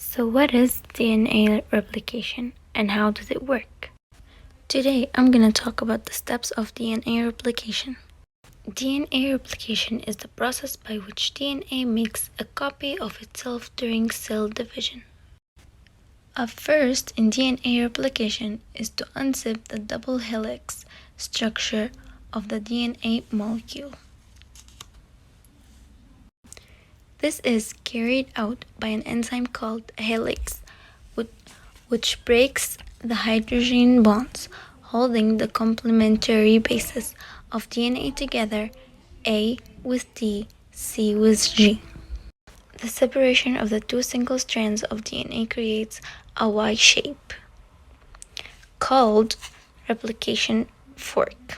So what is DNA replication and how does it work? Today I'm going to talk about the steps of DNA replication. DNA replication is the process by which DNA makes a copy of itself during cell division. A first in DNA replication is to unzip the double helix structure of the DNA molecule. This is carried out by an enzyme called a helix, which breaks the hydrogen bonds holding the complementary bases of DNA together, A with T, C with G. The separation of the two single strands of DNA creates a Y shape, called replication fork.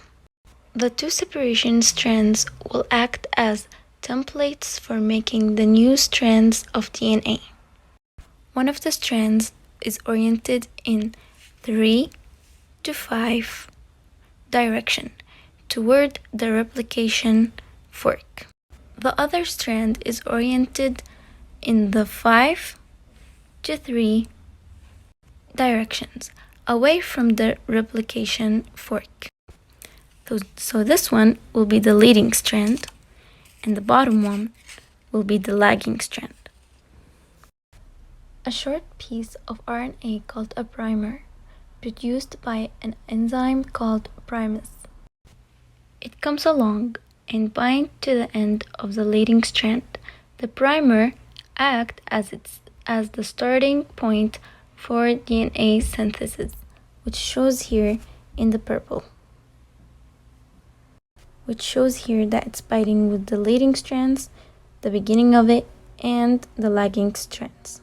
The two separation strands will act as templates for making the new strands of DNA. One of the strands is oriented in 3 to 5 direction toward the replication fork. The other strand is oriented in the 5 to 3 directions away from the replication fork. So this one will be the leading strand and the bottom one will be the lagging strand. A short piece of RNA called a primer, produced by an enzyme called primase. It comes along and binds to the end of the leading strand. The primer acts as the starting point for DNA synthesis, which shows here in the purple, which shows here that it's binding with the leading strands, the beginning of it, and the lagging strands.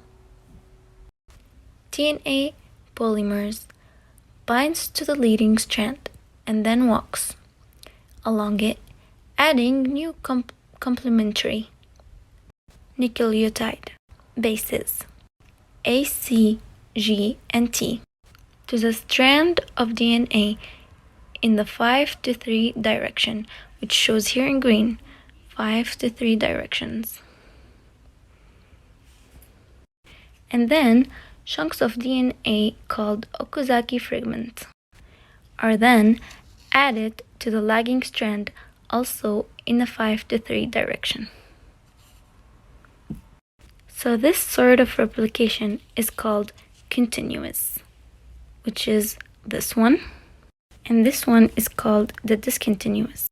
DNA polymers binds to the leading strand and then walks along it, adding new complementary nucleotide bases A, C, G, and T to the strand of DNA in the 5 to 3 direction, which shows here in green, 5 to 3 directions. And then chunks of DNA called Okazaki fragments are then added to the lagging strand, also in the 5 to 3 direction. So this sort of replication is called continuous, which is this one, and this one is called the discontinuous,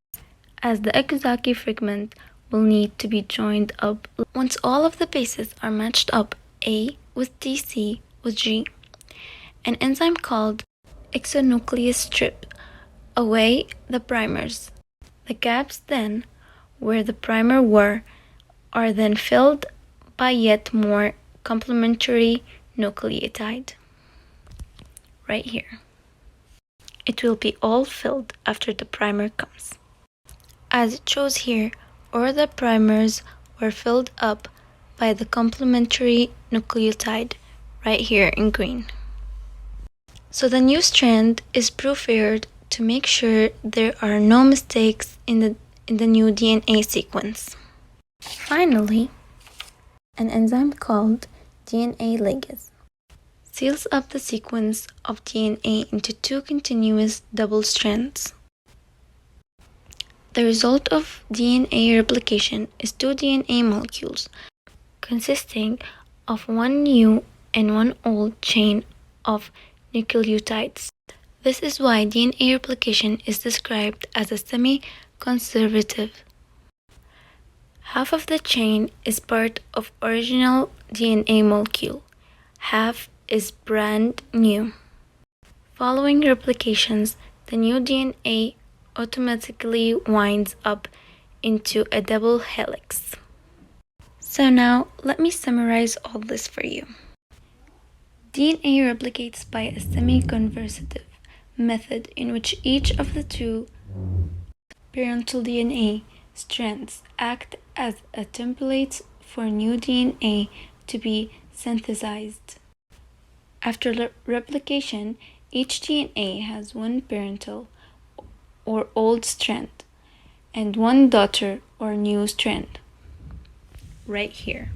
as the Okazaki fragment will need to be joined up. Once all of the bases are matched up, A with T, C with G, an enzyme called exonuclease strip away the primers. The gaps then, where the primer were, are then filled by yet more complementary nucleotide. Right here. It will be all filled after the primer comes. As it shows here, all the primers were filled up by the complementary nucleotide right here in green. So the new strand is proofread to make sure there are no mistakes in the new DNA sequence. Finally, an enzyme called DNA ligase seals up the sequence of DNA into two continuous double strands. The result of DNA replication is two DNA molecules consisting of one new and one old chain of nucleotides. This is why DNA replication is described as a semi-conservative. Half of the chain is part of original DNA molecule, half is brand new. Following replications, the new DNA automatically winds up into a double helix. So now, let me summarize all this for you. DNA replicates by a semi-conservative method in which each of the two parental DNA strands act as a template for new DNA to be synthesized. After replication, each DNA has one parental or old strand and one daughter or new strand right here.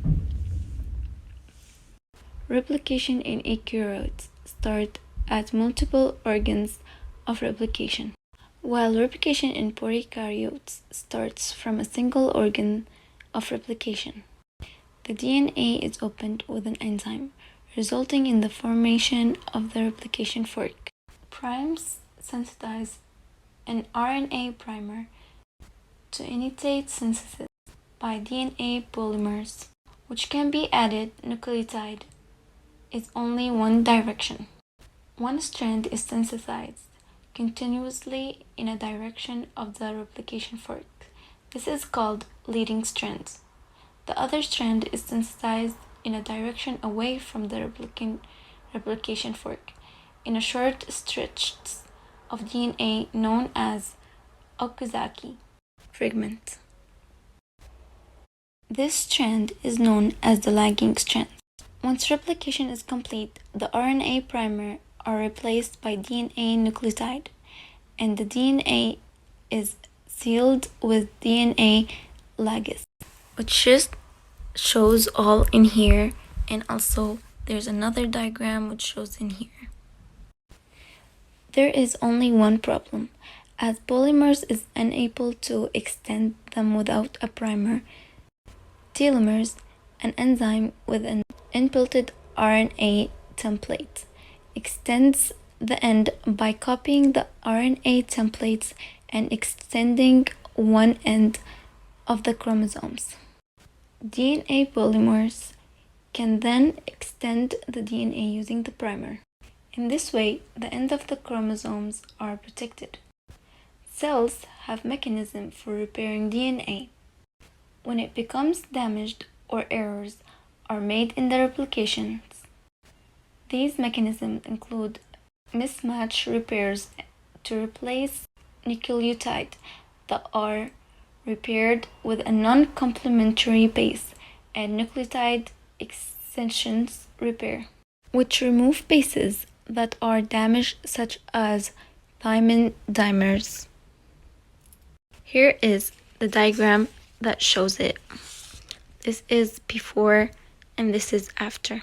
Replication in eukaryotes start at multiple organs of replication, while replication in prokaryotes starts from a single organ of replication. The DNA is opened with an enzyme, resulting in the formation of the replication fork. Primes sensitize an RNA primer to initiate synthesis by DNA polymers, which can be added. Nucleotide is only one direction. One strand is synthesized continuously in a direction of the replication fork. This is called leading strand. The other strand is synthesized in a direction away from the replication fork in a short stretch of DNA known as Okazaki fragment. This strand is known as the lagging strand. Once replication is complete, the RNA primer are replaced by DNA nucleotide, and the DNA is sealed with DNA ligase, which just shows all in here, and also there's another diagram which shows in here. There is only one problem. As polymers is unable to extend them without a primer, telomeres, an enzyme with an inbuilt RNA template, extends the end by copying the RNA templates and extending one end of the chromosomes. DNA polymers can then extend the DNA using the primer. In this way, the ends of the chromosomes are protected. Cells have mechanism for repairing DNA. When it becomes damaged or errors are made in the replications, these mechanisms include mismatch repairs to replace nucleotide that are repaired with a non-complementary base and nucleotide extensions repair, which remove bases that are damaged, such as thymine dimers. Here is the diagram that shows it. This is before and this is after.